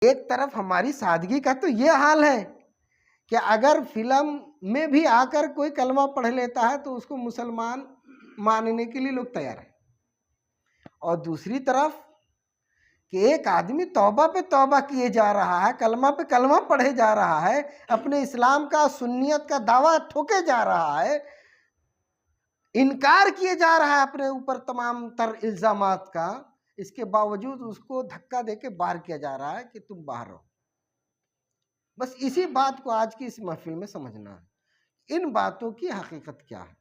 एक तरफ हमारी सादगी का तो ये हाल है कि अगर फिल्म में भी आकर कोई कलमा पढ़ लेता है तो उसको मुसलमान मानने के लिए लोग तैयार हैं, और दूसरी तरफ कि एक आदमी तौबा पे तौबा किए जा रहा है, कलमा पे कलमा पढ़े जा रहा है, अपने इस्लाम का सुन्नियत का दावा ठोके जा रहा है, इनकार किए जा रहा है अपने ऊपर तमाम तर इल्जामात का, इसके बावजूद उसको धक्का देके बाहर किया जा रहा है कि तुम बाहर रहो। बस इसी बात को आज की इस महफिल में समझना है, इन बातों की हकीकत क्या है।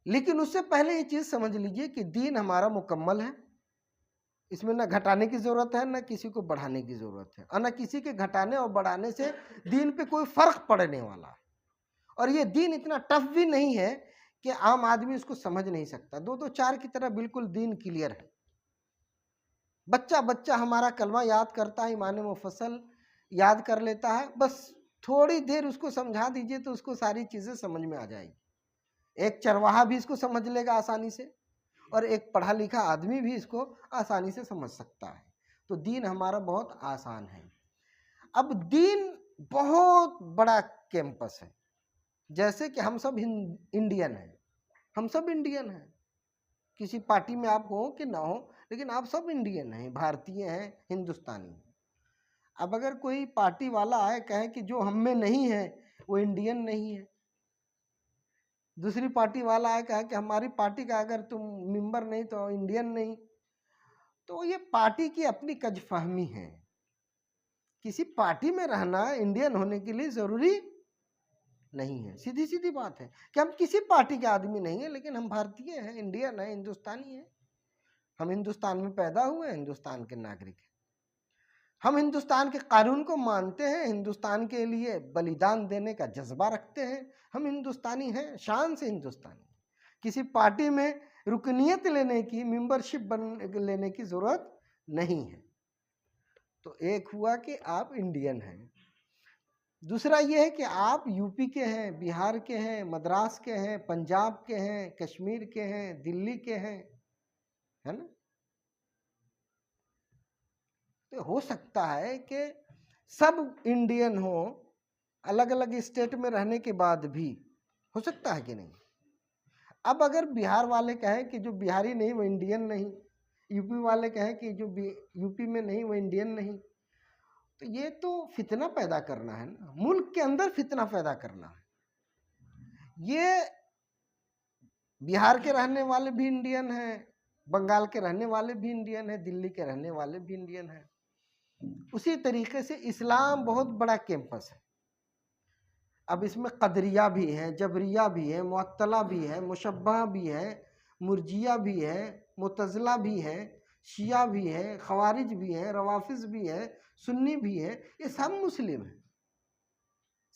लेकिन उससे पहले ये चीज समझ लीजिए कि दीन हमारा मुकम्मल है, इसमें न घटाने की जरूरत है, न किसी को बढ़ाने की जरूरत है, और न किसी के घटाने और बढ़ाने से दीन पे कोई फर्क पड़ने वाला। और ये दीन इतना टफ भी नहीं है कि आम आदमी इसको समझ नहीं सकता। 2-2-4 की तरह बिल्कुल दीन क्लियर है। बच्चा बच्चा हमारा कलमा याद करता है, ईमान मुफस्सल याद कर लेता है, बस थोड़ी देर उसको समझा दीजिए तो उसको सारी चीजें समझ में आ जाएगी। एक चरवाहा भी इसको समझ लेगा आसानी से, और एक पढ़ा लिखा आदमी भी इसको आसानी से समझ सकता है। तो दीन हमारा बहुत आसान है। अब दीन बहुत बड़ा कैंपस है, जैसे कि हम सब इंडियन हैं, हम सब इंडियन हैं, किसी पार्टी में आप हो कि ना हो, लेकिन आप सब इंडियन हैं, भारतीय हैं, हिंदुस्तानी। अब अगर कोई पार्टी वाला आए कहे कि जो हम में नहीं है वो इंडियन नहीं है, दूसरी पार्टी वाला आए कहे कि हमारी पार्टी का अगर तुम मेंबर नहीं तो इंडियन नहीं, तो ये पार्टी की अपनी कजफहमी है। किसी पार्टी में रहना इंडियन होने के लिए जरूरी नहीं है। सीधी सीधी बात है कि हम किसी पार्टी के आदमी नहीं है, लेकिन हम भारतीय हैं, इंडियन है, हिंदुस्तानी है। हम हिंदुस्तान में पैदा हुए, हिंदुस्तान के नागरिक हैं। हम हिंदुस्तान के कानून को मानते हैं, हिंदुस्तान के लिए बलिदान देने का जज्बा रखते हैं। हम हिंदुस्तानी हैं, शान से हिंदुस्तानी। किसी पार्टी में रुकनियत लेने की, मेंबरशिप लेने की जरूरत नहीं है। तो एक हुआ कि आप इंडियन हैं। दूसरा ये है कि आप यूपी के हैं, बिहार के हैं, मद्रास के हैं, पंजाब के हैं, कश्मीर के हैं, दिल्ली के हैं, है ना। तो हो सकता है कि सब इंडियन हो, अलग अलग स्टेट में रहने के बाद भी, हो सकता है कि नहीं। अब अगर बिहार वाले कहें कि जो बिहारी नहीं वो इंडियन नहीं, यूपी वाले कहें कि जो यूपी में नहीं वो इंडियन नहीं, तो ये तो फितना पैदा करना है ना, मुल्क के अंदर फितना पैदा करना है। ये बिहार के रहने वाले भी इंडियन हैं, बंगाल के रहने वाले भी इंडियन हैं, दिल्ली के रहने वाले भी इंडियन हैं। उसी तरीके से इस्लाम बहुत बड़ा कैंपस है। अब इसमें कदरिया भी है, जबरिया भी है, मुअत्तला भी है, मुशब्बह भी है, मुर्जिया भी है, मुतज़िला भी है, शिया भी है, खवारिज भी है, रवाफिज भी है, सुन्नी भी है। ये सब मुस्लिम है,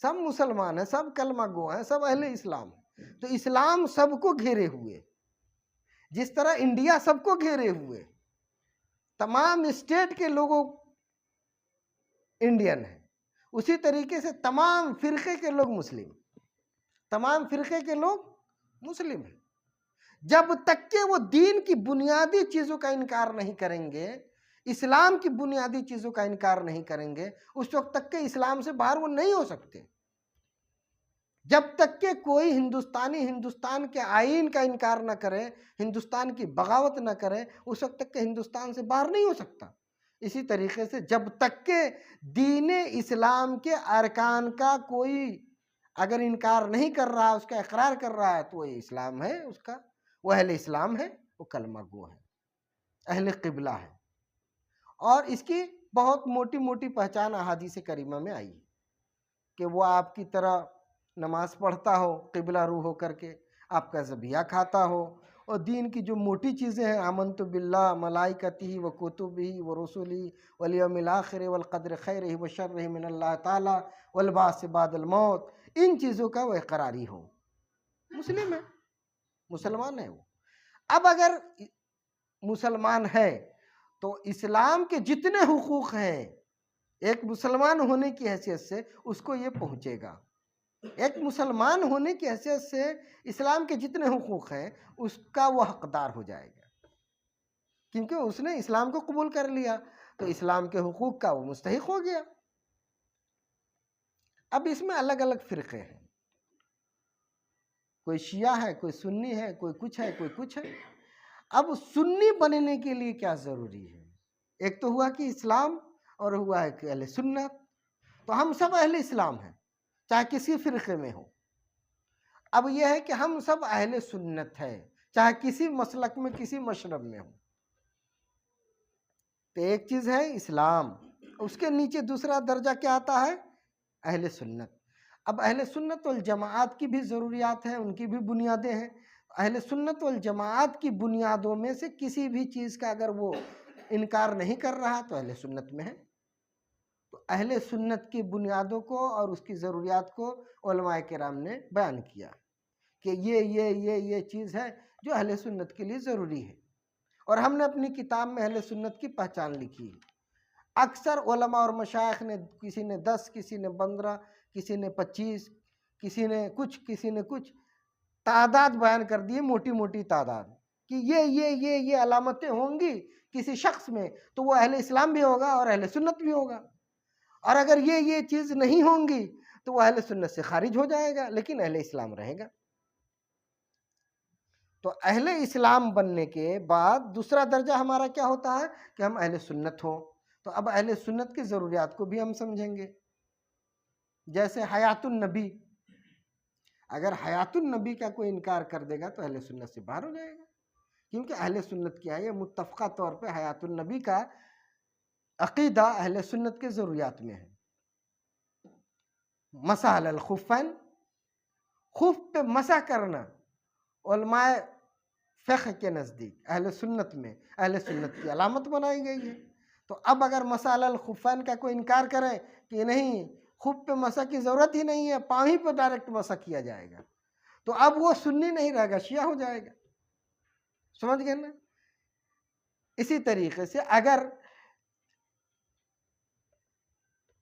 सब मुसलमान है, सब कलमा गो है, सब अहले इस्लाम। तो इस्लाम सबको घेरे हुए, जिस तरह इंडिया सबको घेरे हुए, तमाम स्टेट के लोगों इंडियन है, उसी तरीके से तमाम फिरके के लोग मुस्लिम, तमाम फिरके के लोग मुस्लिम हैं। जब तक के वो दीन की बुनियादी चीजों का इनकार नहीं करेंगे, इस्लाम की बुनियादी चीजों का इनकार नहीं करेंगे, उस वक्त तक के इस्लाम से बाहर वो नहीं हो सकते। जब तक के कोई हिंदुस्तानी हिंदुस्तान के आईन का इनकार न करे, हिंदुस्तान की बगावत न करे, उस वक्त तक के हिंदुस्तान से बाहर नहीं हो सकता। इसी तरीके से जब तक के दीन इस्लाम के अरकान का कोई अगर इनकार नहीं कर रहा है, उसका इकरार कर रहा है, तो वो इस्लाम है, उसका वो अहले इस्लाम है, वो कलमा गो है, अहले क़िबला है। और इसकी बहुत मोटी मोटी पहचान अहादीस करीमा में आई कि वो आपकी तरह नमाज पढ़ता हो, क़िबला रू हो करके, आपका ज़बिया खाता हो, और दीन की जो मोटी चीज़ें हैं, आमन्तु बिल्लाह मलाइकतिही व कुतुबिही व रुसुलिही वल यौमिल आखिर वल क़द्र खैरिही व शर्रिही मिनल्लाह ताला वल बाअस बादल मौत, इन चीज़ों का वह इक़रारी हो, मुस्लिम है, मुसलमान है वो। अब अगर मुसलमान है तो इस्लाम के जितने हुकूक हैं, एक मुसलमान होने की हैसियत से उसको ये पहुँचेगा। एक मुसलमान होने की हैसियत से इस्लाम के जितने हुकूक हैं उसका वो हकदार हो जाएगा। क्योंकि उसने इस्लाम को कबूल कर लिया, तो इस्लाम के हुकूक का वो मुस्तहिक हो गया। अब इसमें अलग अलग फ़िरक़े हैं, कोई शिया है, कोई सुन्नी है, कोई कुछ है, कोई कुछ है। अब सुन्नी बनने के लिए क्या ज़रूरी है? एक तो हुआ कि इस्लाम और हुआ है कि अहले सुन्नत। तो हम सब अहले इस्लाम हैं, चाहे किसी फ़िरक़े में हो। अब यह है कि हम सब अहले सुन्नत है, चाहे किसी मसलक में, किसी मशरब में हो। तो एक चीज़ है इस्लाम, उसके नीचे दूसरा दर्जा क्या आता है? अहले सुन्नत। अब अहले सुन्नत वल जमाअत की भी ज़रूरियात हैं, उनकी भी बुनियादें हैं। अहले सुन्नत वल जमाअत की बुनियादों में से किसी भी चीज़ का अगर वो इनकार नहीं कर रहा तो अहले सुन्नत में है। तो अहले सुन्नत की बुनियादों को और उसकी ज़रूरियात को उलमाए किराम ने बयान किया कि ये चीज़ है जो अहले सुन्नत के लिए ज़रूरी है, और हमने अपनी किताब में अहले सुन्नत की पहचान लिखी है। अक्सर उलमा और मशाइख ने, किसी ने 10, किसी ने 15, किसी ने 25, किसी ने कुछ तादाद बयान कर दिए, मोटी मोटी तादाद, कि ये अलामतें होंगी किसी शख्स में तो वो अहले इस्लाम भी होगा और अहले सुन्नत भी होगा, और अगर ये चीज़ नहीं होंगी तो वो अहले सुन्नत से खारिज हो जाएगा, लेकिन अहले इस्लाम रहेगा। तो अहले इस्लाम बनने के बाद दूसरा दर्जा हमारा क्या होता है कि हम अहले सुन्नत हो। तो अब अहले सुन्नत की ज़रूरियात को भी हम समझेंगे। जैसे हयातुन नबी, अगर हयातुन नबी का कोई इनकार कर देगा तो अहले सुन्नत से बाहर हो जाएगा, क्योंकि अहले सुन्नत क्या है, ये मुत्तफ़क़ा तौर पे हयातुन नबी का अक़ीदा अहले सुन्नत के ज़रूरियात में है। मसह अलल खुफ़ैन, खुफ़ पे मसह करना उलमाए फ़िक़्ह के नज़दीक अहले सुन्नत में अहले सुन्नत की अलामत बनाई गई है। तो अब अगर मसह अलल खुफ़ैन का कोई इनकार करे कि नहीं, खुफ़ पे मसह की ज़रूरत ही नहीं है, पाँव ही पे डायरेक्ट मसह किया जाएगा, तो अब वो सुन्नी नहीं रहेगा, शिया हो जाएगा। समझ गए ना? इसी तरीके से अगर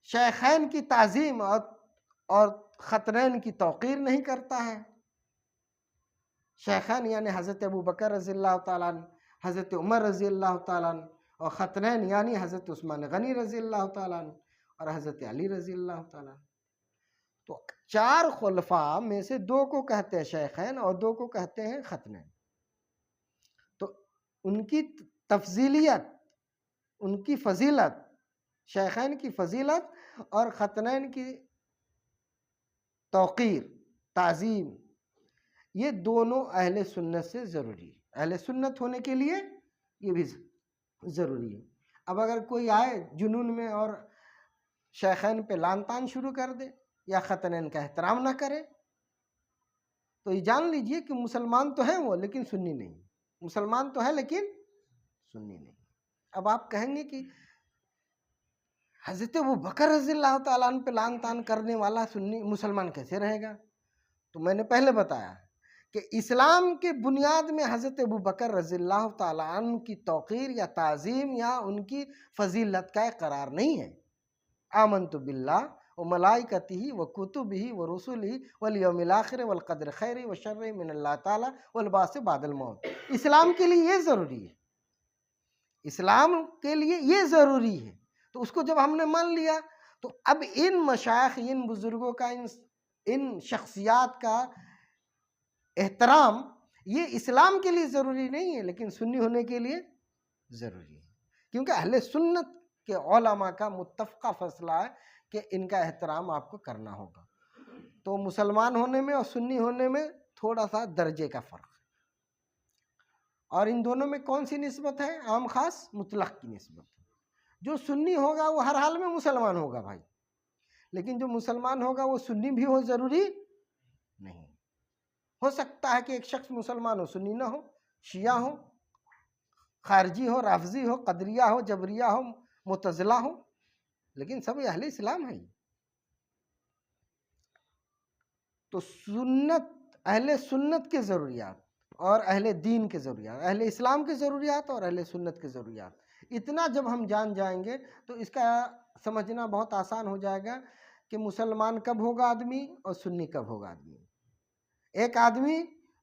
शेखैन की ताज़ीम और ख़तनैन की तौक़ीर नहीं करता है, शेखैन यानी हज़रत अबू बकर रज़ियल्लाहु ताला अन्हु, हज़रत उमर रज़ियल्लाहु ताला अन्हु, और ख़तनैन यानी हज़रत उस्मान गनी रज़ियल्लाहु ताला अन्हु और हज़रत अली रज़ियल्लाहु ताला अन्हु। तो 4 खुलफा में से 2 को कहते हैं शेखैन और 2 को कहते हैं ख़तनैन। तो उनकी तफ़ज़ीलियत, उनकी फ़ज़ीलत, शेखैन की फ़ज़ीलत और ख़तनैन की तौक़ीर, ताज़ीम, ये दोनों अहले सुन्नत से ज़रूरी है। अहले सुन्नत होने के लिए ये भी ज़रूरी है। अब अगर कोई आए जुनून में और शेखैन पे लान तान शुरू कर दे या ख़तनैन का एहतराम ना करे, तो ये जान लीजिए कि मुसलमान तो है वो, लेकिन सुन्नी नहीं। मुसलमान तो है लेकिन सुन्नी नहीं। अब आप कहेंगे कि हज़रत अबू बकर रज़ियल्लाहु ताला अन्हु पे लान तान करने वाला सुन्नी मुसलमान कैसे रहेगा? तो मैंने पहले बताया कि इस्लाम के बुनियाद में हज़रत अबू बकर रज़ियल्लाहु ताला अन्हु की तौक़ीर या ताज़ीम या उनकी फ़ज़ीलत का करार नहीं है। आमन्तु बिल्लाह व मलाइकतिही व कुतुबिही व रुसुलिही वल यौमिल आखिर वल क़द्र खैरि व शर्रि मिनल्लाह ताला वल बास बादल मौत। इस्लाम के लिए ये ज़रूरी है, इस्लाम के लिए ये ज़रूरी है। तो उसको जब हमने मान लिया तो अब इन मशाइख, इन बुज़ुर्गों का, इन शख्सियात का एहतराम ये इस्लाम के लिए ज़रूरी नहीं है, लेकिन सुन्नी होने के लिए ज़रूरी है, क्योंकि अहले सुन्नत के उलमा का मुत्तफ़क़ा फ़ैसला है कि इनका एहतराम आपको करना होगा। तो मुसलमान होने में और सुन्नी होने में थोड़ा सा दर्जे का फ़र्क है, और इन दोनों में कौन सी निस्बत है? आम खास मुतलक़ की निस्बत है। जो सुन्नी होगा वो हर हाल में मुसलमान होगा भाई, लेकिन जो मुसलमान होगा वो सुन्नी भी हो ज़रूरी नहीं। हो सकता है कि एक शख्स मुसलमान हो, सुन्नी ना हो, शिया हो, खारजी हो, राफ़ज़ी हो, क़दरिया हो, जबरिया हो, मुतज़िला हो, लेकिन सब अहले इस्लाम हैं। तो सुन्नत, अहले सुन्नत के ज़रूरियात और अहले दीन के ज़रूरियात, अहले इस्लाम के ज़रूरियात और अहले सुन्नत के ज़रूरियात, इतना जब हम जान जाएंगे तो इसका समझना बहुत आसान हो जाएगा कि मुसलमान कब होगा आदमी और सुन्नी कब होगा आदमी। एक आदमी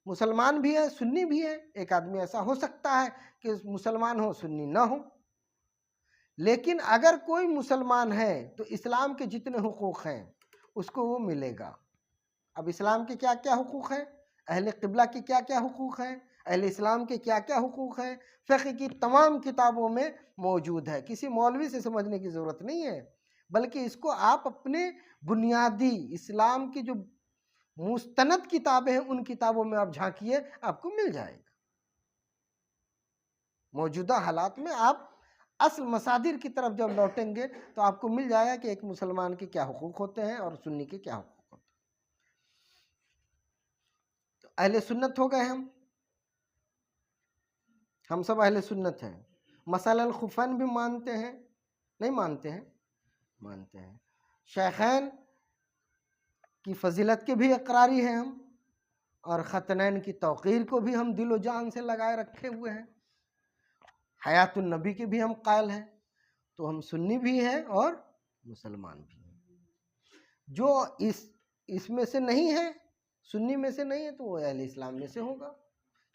मुसलमान भी है, सुन्नी भी है। एक आदमी ऐसा हो सकता है कि मुसलमान हो सुन्नी ना हो, लेकिन अगर कोई मुसलमान है तो इस्लाम के जितने हुकूक हैं उसको वो मिलेगा। अब इस्लाम के क्या क्या हुकूक हैं, अहले क़िबला के क्या क्या हुकूक हैं, अहले इस्लाम के क्या क्या हुकूक हैं, फ़िक़्ह की तमाम किताबों में मौजूद है। किसी मौलवी से समझने की ज़रूरत नहीं है, बल्कि इसको आप अपने बुनियादी इस्लाम की जो मुस्तनद किताबें हैं उन किताबों में आप झांकिए, आपको मिल जाएगा। मौजूदा हालात में आप असल मसादिर की तरफ जब लौटेंगे तो आपको मिल जाएगा कि एक मुसलमान के क्या हुकूक होते हैं और सुन्नी के क्या हुकूक होते हैं। तो अहले सुन्नत हो गए हम सब अहले सुन्नत हैं। मसलन खुफन भी मानते हैं, नहीं मानते हैं? मानते हैं। शेखैन की फजीलत के भी इकरारी हैं हम, और खतनैन की तौक़ीर को भी हम दिलो जान से लगाए रखे हुए हैं। हयातुन नबी के भी हम कायल हैं। तो हम सुन्नी भी हैं और मुसलमान भी हैं। जो इसमें से नहीं है, सुन्नी में से नहीं है, तो वो अहले इस्लाम में से होगा,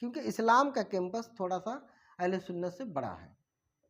क्योंकि इस्लाम का कैंपस थोड़ा सा अहले सुन्नत से बड़ा है।